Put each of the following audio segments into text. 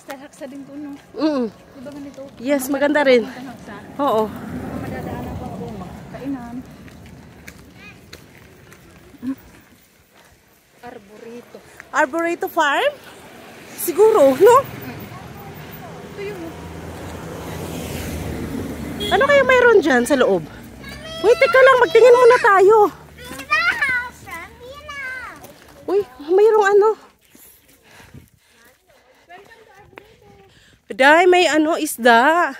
style haksa din to, no? Diba ganito? Yes, maganda rin. Oo. Madadaanan ko ako kainan. Arborito. Arborito Farm? Siguro, no? Ito yung... Ano kaya mayroon dyan sa loob? Wait, teka lang. Magtingin muna tayo. Uy, mayroong ano. Day, may ano, isda.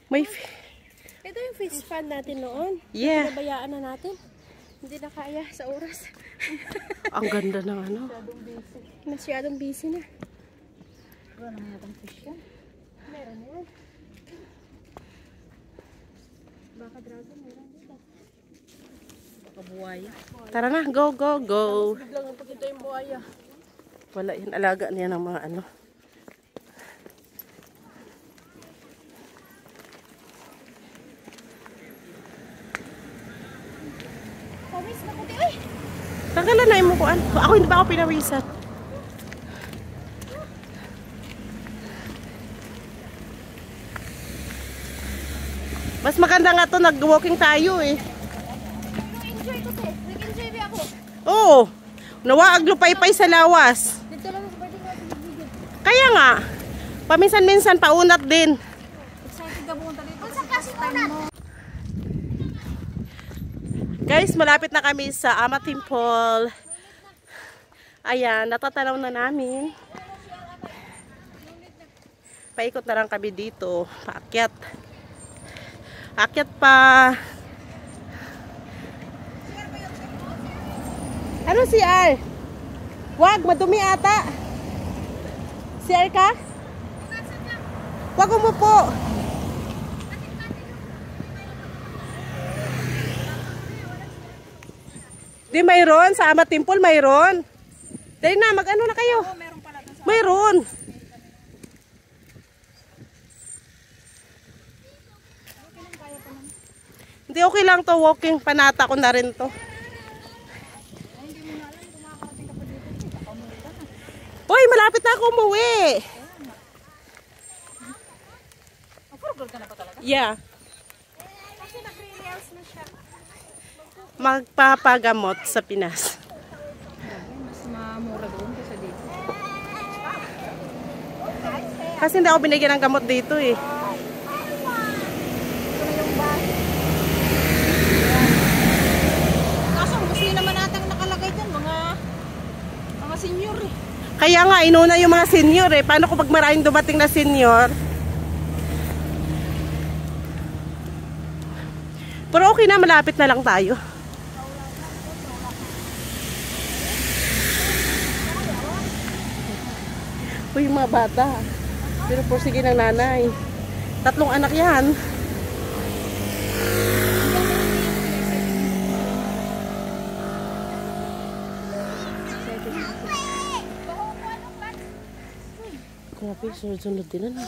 May... Ito yung fish pan natin noon. Yeah. Pinabayaan na natin. Hindi na kaya sa oras. Ang ganda ng ano. Masyadong busy na. Wala na yatang fish yan. Meron yan. Baka dragon, meron dito. Baka buwaya. Tara na, go, go, go. Biglang napakita yung buwaya. Wala yan, alaga niya ng mga ano. Pawis na puti, ay! Tanggalan na yung mukuan. Ako hindi pa ako pinawisan. Mas maganda nga to, nag-walking tayo eh. Nag-enjoy ko te. Nag-enjoy ba ako? Oo. Nawaag lupay-pay sa lawas. Dito lang ako pwede nga video. Kaya nga, paminsan-minsan paunat din. Excited ka pumunta dito. Sa kasi unat. Guys, malapit na kami sa Ama Temple. Ayan, natatanaw na namin. Paikot na lang kami dito. Paakyat. Akyat pa. Ano si R? Wag, madumi ata. Si R ka? Wag umupo. Di mayroon sa Ama Temple, mayroon. Dali na, mag-ano na kayo? Mayroon. Hindi, okay lang to, walking. Panata ko na rin to. Uy, malapit na ako umuwi. Yeah. Kasi nag-reels na siya. Magpapagamot sa Pinas. Mas mamura doon kasi dito. Kasi hindi ako binigyan ng gamot dito eh. Kaso mostly naman natang nakalagay dyan, mga senior eh. Kaya nga, inuna yung mga senior eh. Paano kung pag maraming dumating na senior? Pero okay na, malapit na lang tayo. Uy, yung mga bata. Pero porsige ng nanay. 3 anak yan. Grabe, sunod-sunod din ano.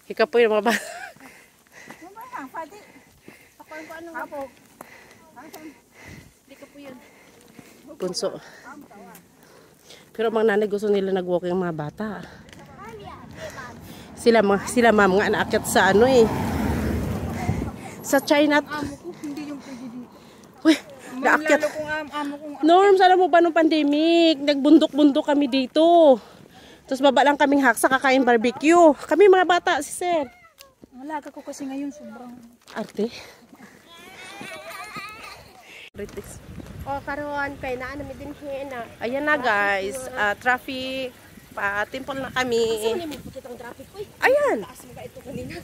Ika po yung mga bata. Punso. Pero mga nanay gusto nila nag-walking yung mga bata. Sila ma'am nga naakyat sa ano eh. Sa China. Hindi yung pwede dito. Uy, naakyat. Lalo kung amo kung Norms, alam mo ba nung pandemic, nagbundok-bundok kami dito. Tapos baba lang kaming haksa, kakain barbecue. Kami mga bata, si Sir. Malaga ko kasi ngayon sobrang Arte. British. o karon kay naa na mi din hena. Ayan na guys, traffic, pa-temple na kami. Sino mo kitang traffic ko? Ayan. Taas mo ba ito kanina?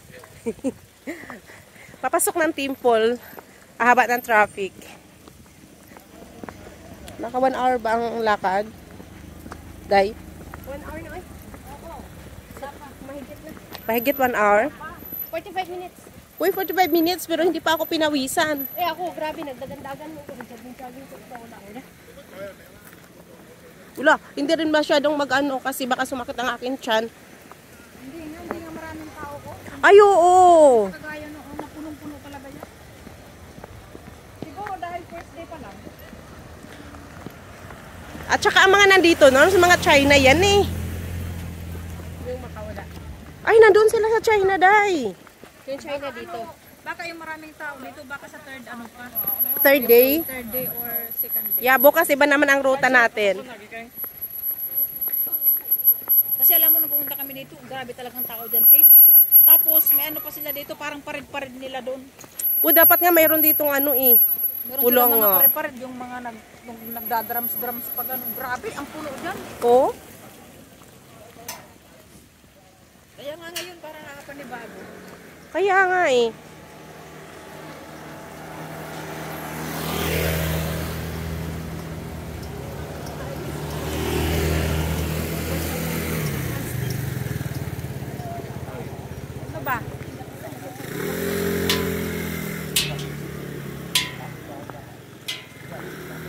Papasok ng temple, ahaba ng traffic. Naka 1 hour ba ang lakad? Day? 1 hour na ay. Mahigit na. Mahigit 1 hour? 45 minutes. Uy, 45 minutes pero hindi pa ako pinawisan. Eh ako, grabe, nagdagandagan mo ko. Jogging ko ito. Wala, hindi rin masyadong mag-ano kasi baka sumakit ang aking tiyan. Hindi nga maraming tao ko. Ay, oo. Kagaya noong napunong-puno pala At saka ang mga nandito, no? Sa mga China yan eh. Yung makawala. Ay, nandun sila sa China, Day. Yung China dito. Baka yung maraming tao dito, baka sa third ano pa? Third day. Third day or second day. Yeah, bukas iba naman ang ruta natin. Kasi alam mo, nung pumunta kami dito, grabe talagang tao dyan, te. Tapos, may ano pa sila dito, parang parid-parid nila doon. O, dapat nga mayroon ditong ano eh. Meron Pulong, sila mga oh. parid-parid, yung mga nagdadrams-drams pa gano'n. Grabe, ang puno dyan. Oh? Kaya nga ngayon, parang nakapanibago. Kaya nga eh. Ano ba?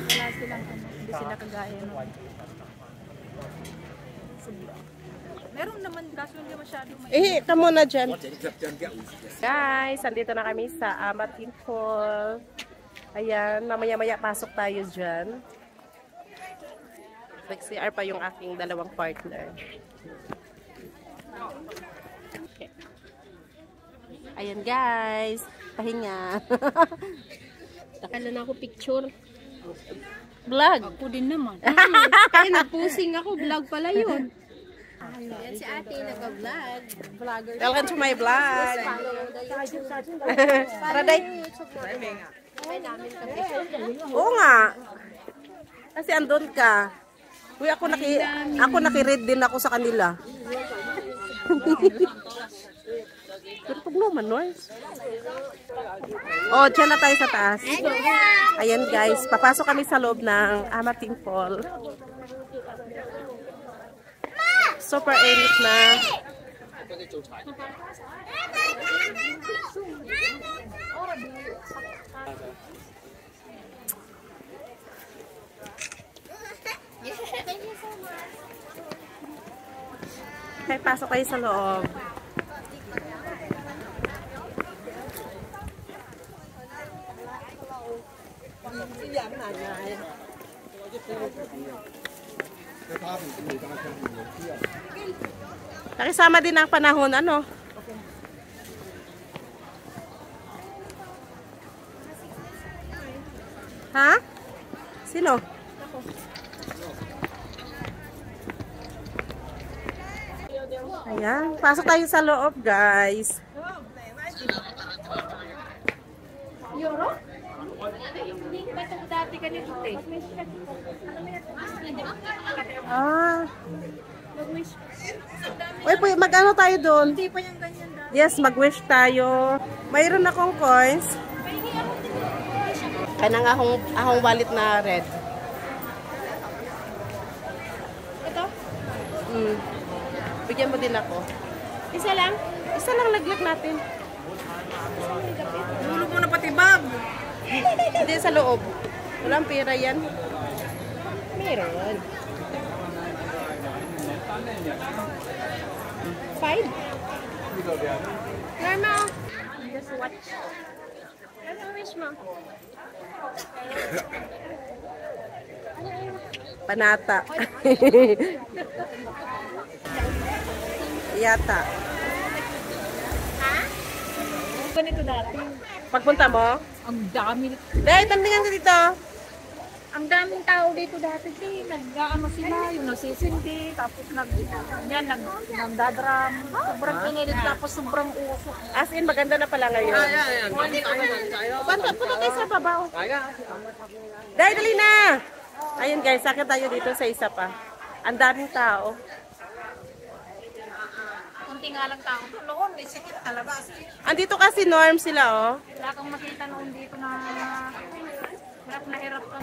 Wala silang ano, hindi sila kagaya no. Meron naman kaso hindi masyadong may Tamo na dyan. Guys, andito na kami sa Amatin Hall. Ayan, mamaya-maya pasok tayo dyan. Nag-CR pa yung aking dalawang partner. Okay. Ayan guys, pahinga. Takala na ako picture. Vlog. ako din naman. Kaya nagpusing ako. Vlog pala yun. Yan si ate nag-vlog. Vlogger. Welcome to my vlog. Tara, Day. Kaya namin kami. Oo nga. Kasi andun ka. Uy, ako naki-read din ako sa kanila. Pero pag naman, noise. Oh, dyan na tayo sa taas. Ayan guys, papasok kami sa loob ng Amatin Fall. Super init na. Okay, pasok kayo sa loob. Nakisama din ang panahon, ano? Ha? Sino? Ayan, pasok tayo sa loob, guys. Euro? Ba't ako dati ganito eh? Ah. Uy, mag-ano tayo doon? Hindi pa yung ganyan dati. Yes, mag-wish tayo. Mayroon akong coins. Kanang ahong wallet na red. Ito? Bigyan mo din ako. Isa lang? Isa lang laglag natin. Hulog mo na pati bag. Hindi sa loob. Walang pera yan. Meron. 5? Normal. Just watch. Ano wish mo? Panata. Yata. Ganito dati. Pagpunta mo? Ang dami. Dahil, tandingan ka dito. Ang daming tao dito dati. Nag-ano sila, yung nasisindi, tapos nagdadram. Sobrang pinilit, tapos sobrang uso. As in, maganda na pala ngayon. Punta tayo sa babaw. Dahil, dali na. Ayun guys, sakit tayo dito sa isa pa. Ang daming tao. Kunti nga lang tao. Noon, may sikit talaga. Andito kasi norm sila, oh. Wala kang makita noon dito na hirap na hirap ka.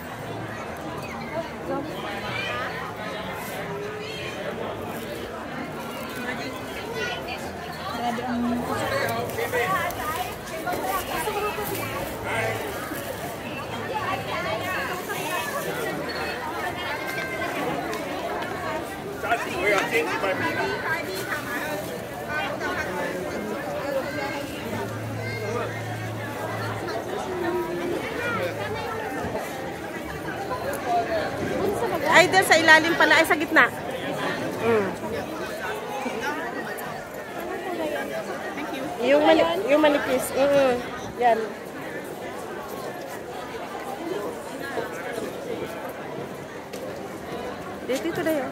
Grabe ang... Ay, doon sa ilalim pala. Ay, sa gitna. Yung manipis. Yan. Dito na yun.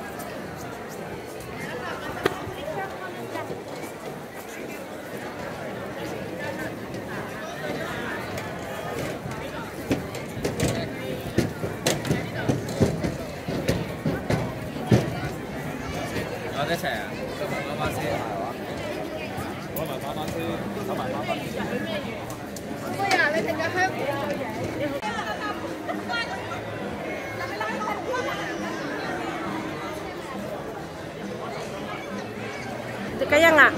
Kaya nga.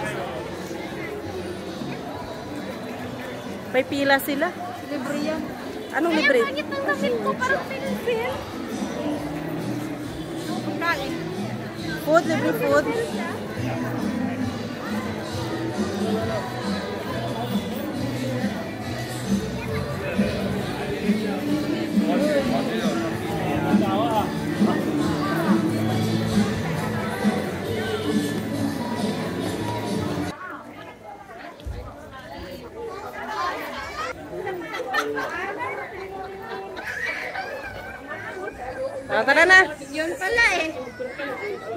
May pila sila. Libre yan. Anong libre? Ang pangit ng damit ko, parang pinipil. Pagkain. Food, libre food. Tara na. Yun pala eh.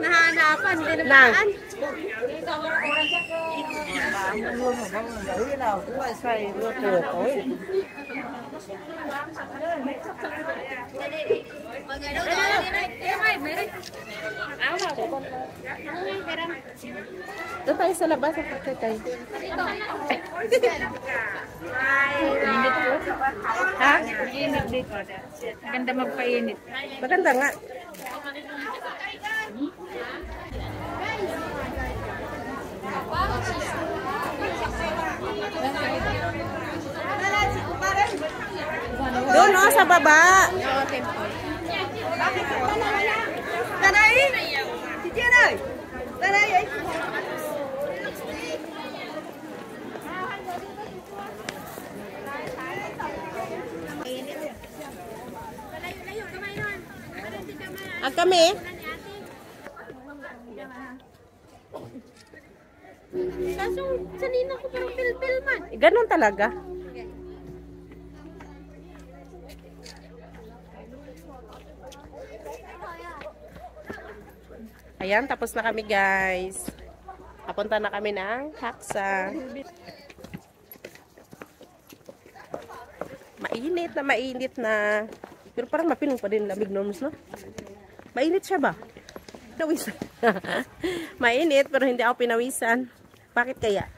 Nahanapan, dinapaan. Doon tayo sa labas. Tayo. Ha? Init dito. Maganda magpainit. Maganda nga. Doon o, sa baba. Tanay! Si Jenay! Tanay! Ang kami. Kaso, sanina ko parang pil-pil man. Ganon talaga. Ayan, tapos na kami guys. Papunta na kami ng Haksa. Mainit na. Pero parang mapilong pa din lamig norms, no? Mainit siya ba? Pinawisan. Mainit, pero hindi ako pinawisan. Bakit kaya?